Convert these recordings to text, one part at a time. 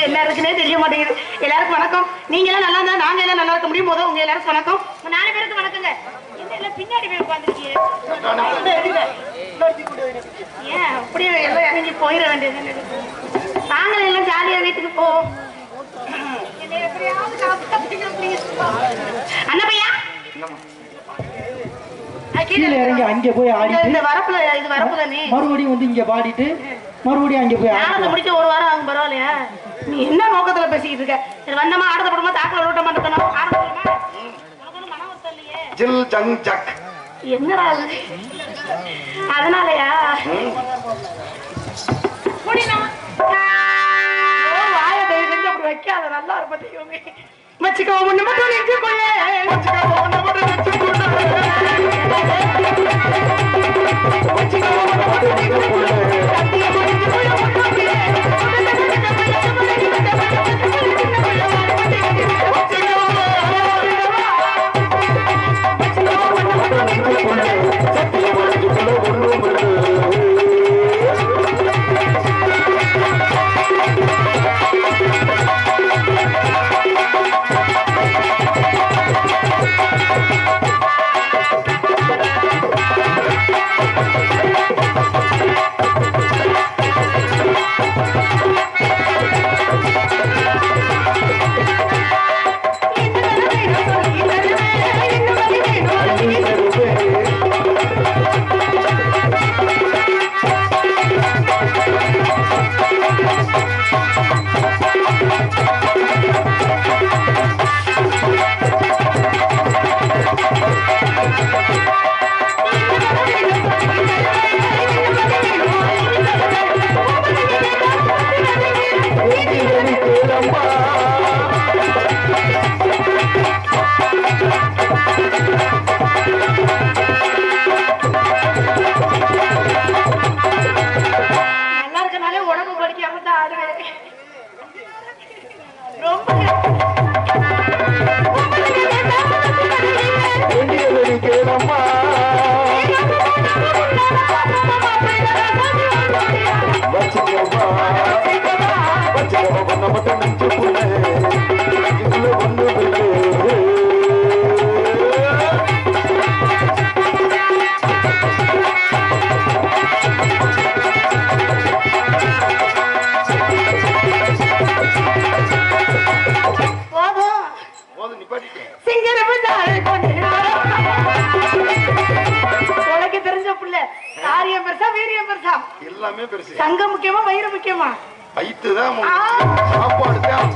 என்ன இருக்குன்னே தெரிய மாட்டேங்குது. எல்லாருக்கும் வணக்கம். நீங்க எல்லாம் நல்லா இருந்தா நாங்க எல்லாம் நல்லா இருக்க முடியும். போதும் உங்க எல்லாருக்கும் வணக்கம். 4 பேருக்கு வணக்கங்க. எல்லாம் பின்னாடி போய் உட்காந்துருக்கீங்க. ஏன் அப்படியே எல்லாம் இறங்கி போயிட வேண்டியது. நாங்களும் எல்லாம் ஜாலியா வீட்டுக்கு போவோம். அண்ணப்பையா கீழே இறங்கி அங்க போய் ஆடி இந்த வரப்புல இது வரப்புல நீ மறுபடியும் வந்து இங்க பாடிட்டு மறுபடியும் அங்க போய் ஆட முடிச்ச 1 வாரம் ஆகும். பரவாயில்லையா? நீ என்ன நோக்கத்துல பேசிக்கிட்டு இருக்க? சரி வந்தமா ஆடத போடுமா தாக்கல ஓட்ட மாட்டேனா ஆரம்பிக்கலாமா? உனக்கு மன வருத்தம் இல்லையே? ஜில் ஜங் ஜக் என்னடா அது? அதனாலயா முடினா வாய தயவு செஞ்சு அப்படி வைக்காத. நல்லா இருப்ப தெரியுமே. மச்சிக்கோ ஒண்ணு மட்டும் நெஞ்சு கொள்ள மச்சிக்கோ ஒண்ணு மட்டும் நெஞ்சு கொள்ள மச்சிக்கோ ஒண்ணு மட்டும் நெஞ்சு கொள்ள சத்திய மடிஞ்சு போய் ஒண்ணாதே சங்கம் முக்கியமா வயிறு முக்கியமா? வயிற்றுதான் சாப்பாடு தான்.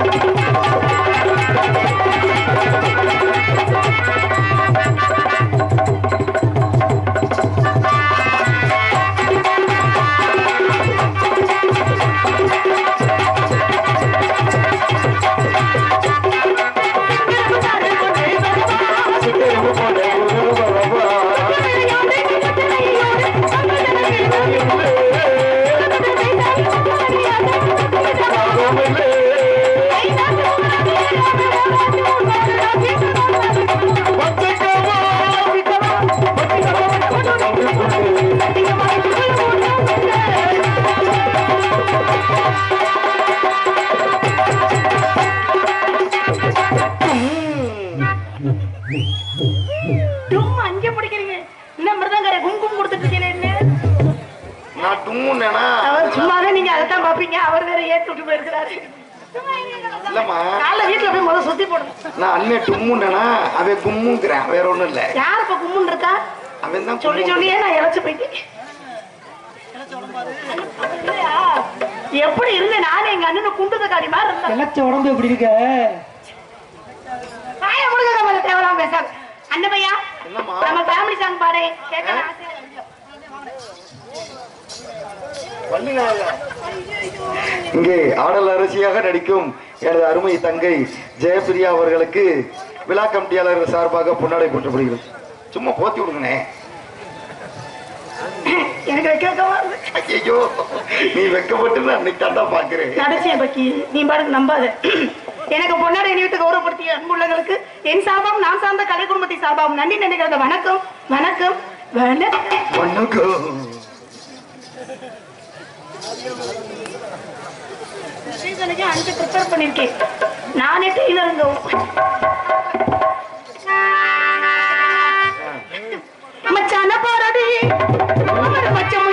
சும்மாவே நீங்க அதைத்தான் பாப்பீங்க. அவர் வேற ஏத்து விட்டு போயிருக்கிறாரு. வீட்டுல போய் முதல்ல சுத்தி போடும். நான் அண்ணன் டும்முன்னா அவன் கும்முங்கிறேன். வேற ஒண்ணும் இல்ல. யாரு இப்ப கும்முன்னு இருக்கா? அவன் தான் சொல்லி சொல்லியே நான் இழைச்சு போயிட்டேன். எப்படி இருந்த நானே எங்க அண்ணன் குண்டுத காடி மாதிரி இருந்தேன். இழைச்ச உடம்பு எப்படி இருக்க? தேவலாம் பேசாது. அண்ணபையா நம்ம ஃபேமிலி சாங் பாடு கேட்கலாம். இங்கே ஆடல் அரசியாக நடிக்கும் எனது அருமை தங்கை ஜெயபிரியா அவர்களுக்கு விழா கமிட்டியாளர்கள் சார்பாக பொன்னாடை போற்றப்படுகிறது. சும்மா போத்தி விடுங்கண்ணே. ஐயோ நீ வெக்கப்பட்டு அன்னைக்கு தாண்டா பாக்குறேன். நீ பாருங்க நம்பாத. எனக்கு பொன்னாடை நினைவுக்கு கௌரவப்படுத்திய அன்புள்ளங்களுக்கு என் சார்பாகவும் நான் சார்ந்த கலை குடும்பத்தின் சார்பாகவும் நன்றி நினைக்கிறது. வணக்கம் வணக்கம் வணக்கம். அஞ்சு ப்ரிப்பேர் பண்ணிருக்கேன் நானே டெய்லருங்க. மச்சான போறடி மச்சம்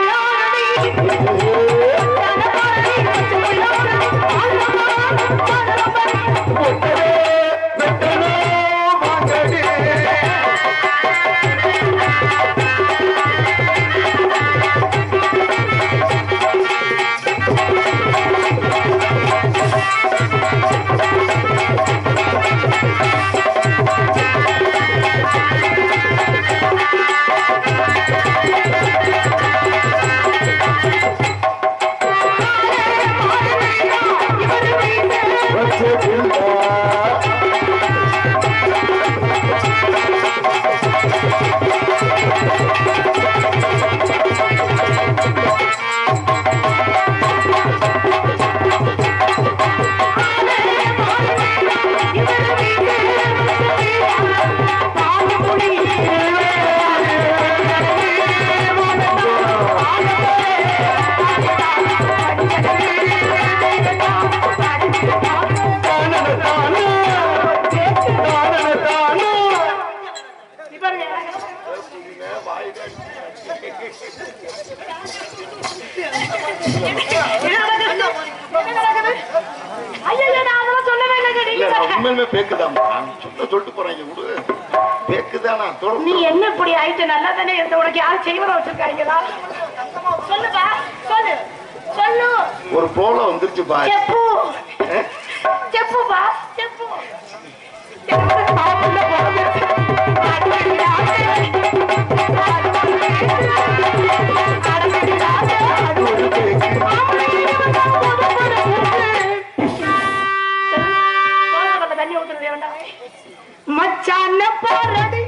நீ என்ன இப்படி ஆயிட்டு நல்லா தானே இருந்த உனக்கு யாரும் செய்வர வச்சிருக்காங்களா? சொல்லுப்பா சொல்லு சொல்லு. ஒரு போல வந்துருச்சு பா. செப்பு செப்புப்பா செப்பு. தண்ணி ஊத்துறது வேண்டாம். மச்சான பாரடி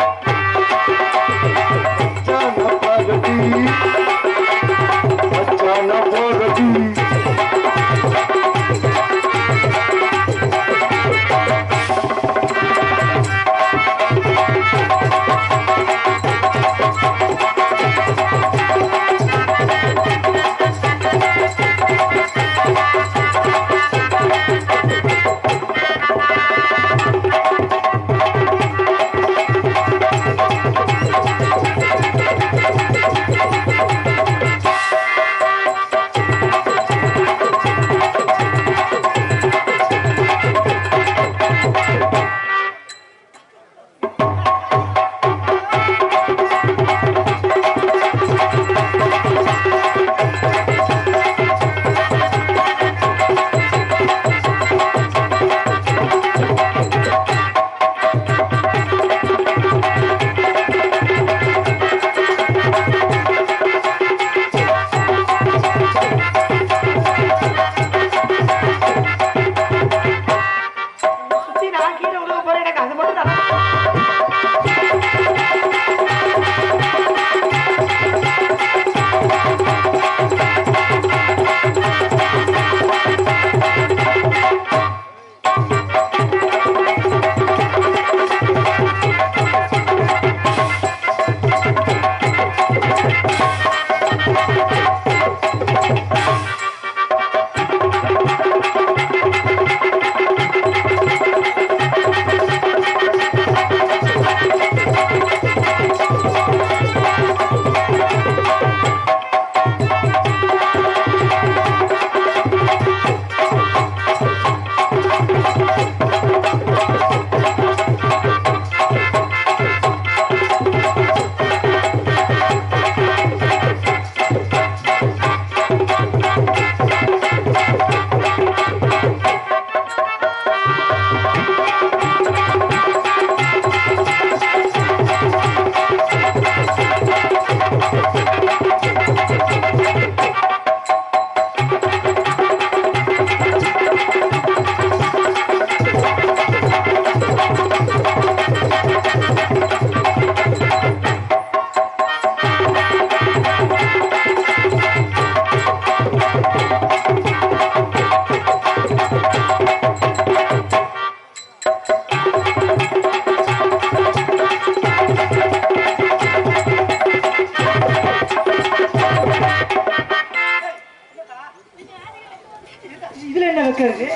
வெக்கம் இருக்கு?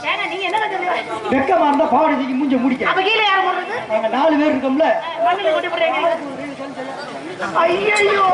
ஏங்க நீங்க என்ன சொல்றீங்க? வெக்கமா இருந்தா பாவாடை தூக்கி மூஞ்ச முடிக்க. அப்ப கீழே யார போடுறது? நாங்க 4 பேர் இருக்கோம்ல. மண்ணில கொட்டி போடுறீங்க. ஐயோ